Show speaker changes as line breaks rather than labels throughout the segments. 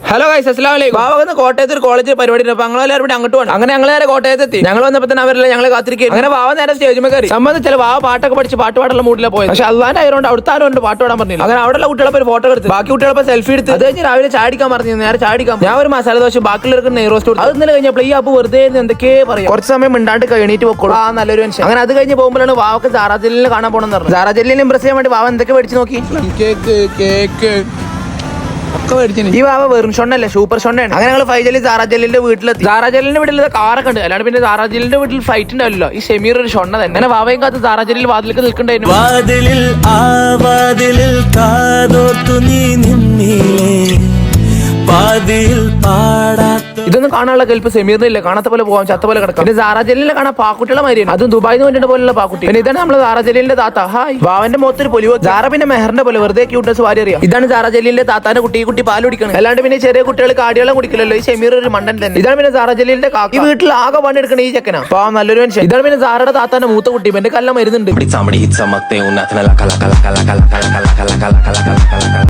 Hello guys, അസ്സലാമു അലൈക്കും. ബാവന്ന് കോട്ടയത്ത് ഒരു കോളേജിൽ പരിപാടി ഉണ്ട്. അപ്പൊ ഞങ്ങളെല്ലാവരും കൂടി അങ്ങോട്ട് പോകണം. അങ്ങനെ ഞങ്ങൾ നേരെ കോട്ടയത്ത് എത്തി. ഞങ്ങൾ വന്നപ്പോൾ തന്നെ അവരെല്ലാം ഞങ്ങളെ കാത്തിരിക്കും. അങ്ങനെ ബാവ നേരെ സ്റ്റേജിൽ കയറി. സംബന്ധിച്ചാൽ ബാവ പാട്ടൊക്കെ പഠിച്ച് പാട്ട് പാടുള്ള മൂഡിലാണ് പോയത്. പക്ഷെ അള്ളാന്റെ ആയതുകൊണ്ട് അവിടുത്തെ ആരും പാട്ട് പാടാൻ പറഞ്ഞില്ല. അങ്ങനെ അവിടെയുള്ള കുട്ടികളെ ഒരു ഫോട്ടോ എടുത്ത് ബാക്കി കുട്ടികളെ സെൽഫി എടുത്ത് അത് കഴിഞ്ഞ് രാവിലെ ചാടിക്കാൻ പറഞ്ഞു. നേരെ ചാടിക്കാൻ ഞാൻ ഒരു മസാല ദോശ ബാക്കിയുള്ളവർക്ക് നെയ് റോസ്റ്റ് കൊടുത്തു. അത് ഇന്നലെ കഴിഞ്ഞപ്പോൾ ഈ അപ്പ് വെറുതെ എന്തൊക്കെ പറയും. കുറച്ച് സമയം മിണ്ടാണ്ട് എണീറ്റ് പോക്കോളൂ. ആ നല്ലൊരു മനുഷ്യൻ. അങ്ങനെ അത് കഴിഞ്ഞ് പോകുമ്പോഴാണ് വാവക്ക് സാറാ ജലീലിനെ കാണാൻ പോകണമെന്ന് പറഞ്ഞു. സാറാ ജലീലിനെ ഇംപ്രസ് ചെയ്യാൻ വേണ്ടി വാവ എന്തൊക്കെ മേടിച്ച് നോക്കി.
കേക്ക് ഒക്കെ മേടിച്ചു.
ഈ വാവ വെറും ഷൊണ്ണല്ലേ, സൂപ്പർ ഷൊണ്ണാണ്. അങ്ങനെ ഞങ്ങൾ ഫൈനലി സാറാ ജലീലിന്റെ വീട്ടിലെത്തി. സാറാ ജലീലിന്റെ വീട്ടിൽ കാറൊക്കെ ഉണ്ട്. അല്ലാണ്ട് പിന്നെ സാറാ ജലീലിന്റെ വീട്ടിൽ ഫൈറ്റ് ഉണ്ടാവില്ലല്ലോ. ഈ ഷമീർ ഒരു ഷൊണ്ണ തന്നെ. അങ്ങനെ വാവയും കാത്ത് സാറാ ജലീൽ വാതിലേക്ക് നിൽക്കണ്ടായിരുന്നു.
വാതിലിൽ ആ വാതിലിൽ കാതോർത്തു നീ നിന്നില്ലേ, പാതിയിൽ പാടാത്ത
ഇതൊന്നും കാണാനുള്ള കെൽപ്പ് സെമീറിനില്ല. കാണാത്ത പോലെ പോകാം, ചത്ത പോലെ കിടക്കാം. പിന്നെ സാറാ ജലീലിനെ കാണാൻ പാക്കുട്ടികളെ മാതിരിയാണ്. അതും ദുബായിന്ന് വേണ്ടിട്ട് പോലുള്ള പാക്കുട്ടി. പിന്നെ ഇതാണ് നമ്മള് സാറാ ജലീലിന്റെ താത്ത. ഹായ്. വാവന്റെ മുഖത്തൊരു പൊലിവോ. സാറ പിന്നെ മെഹറിന്റെ പോലെ വെറുതെ ക്യൂട്ട്നസ് വാരി അറിയാം. ഇതാണ് സാറാ ജലീലിന്റെ താത്താന്റെ കുട്ടി പാൽ കുടിക്കണം. അല്ലാണ്ട് പിന്നെ ചെറിയ കുട്ടികൾ കാടിയോളം കുടിക്കില്ലല്ലോ. ഈ ഷമീർ ഒരു മണ്ടൻ തന്നെ. ഇതാണ് പിന്നെ സാറാ ജലീലിന്റെ കാക്ക. ഈ വീട്ടിൽ ആകെ പണിയെടുക്കണ ഈ ചെക്കനാ. പാവം നല്ലൊരു മനുഷ്യൻ. ഇതാണ് പിന്നെ സാറയുടെ താത്താന്റെ മൂത്ത കുട്ടി. എന്റെ കല്ല മരുന്നുണ്ട്.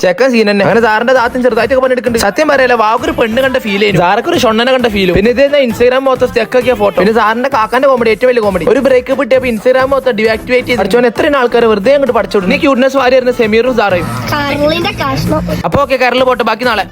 ചെക്കൻ സീൻ തന്നെ. അങ്ങനെ സാറിന്റെ താത്തൻ ചെറുതായിട്ടൊക്കെ പണിയെടുക്കുന്നുണ്ട്. സത്യം പറയല്ല, വാവൊരു പെണ്ണ് കണ്ട ഫീൽ ചെയ്യുന്നു. സാറൊക്കെ ഒരു ഷൊണ്ണനെ കണ്ട ഫീലും. പിന്നെ ഇത് ഇൻസ്റ്റാഗ്രാം മൊത്തം ചെക്കാക്കിയ ഫോട്ടോ. പിന്നെ സാറിന്റെ കാക്കാന്റെ കോമഡി ഏറ്റവും വലിയ കോമഡി. ഒരു ബ്രേക്കപ്പ് കിട്ടിയപ്പോ ഇൻസ്റ്റാഗ്രാം മൊത്തം ഡിആക്ടിവേറ്റ് ചെയ്ത് പഠിച്ചോൻ എത്രയും ആൾക്കാർ വെറുതെ അങ്ങോട്ട് പഠിച്ചോളൂ. ക്യൂട്ട്നസ് വാരി വരുന്ന സെമീറും സാറയും. അപ്പൊ ഓക്കെ, കേരള പോട്ടെ, ബാക്കി നാളെ.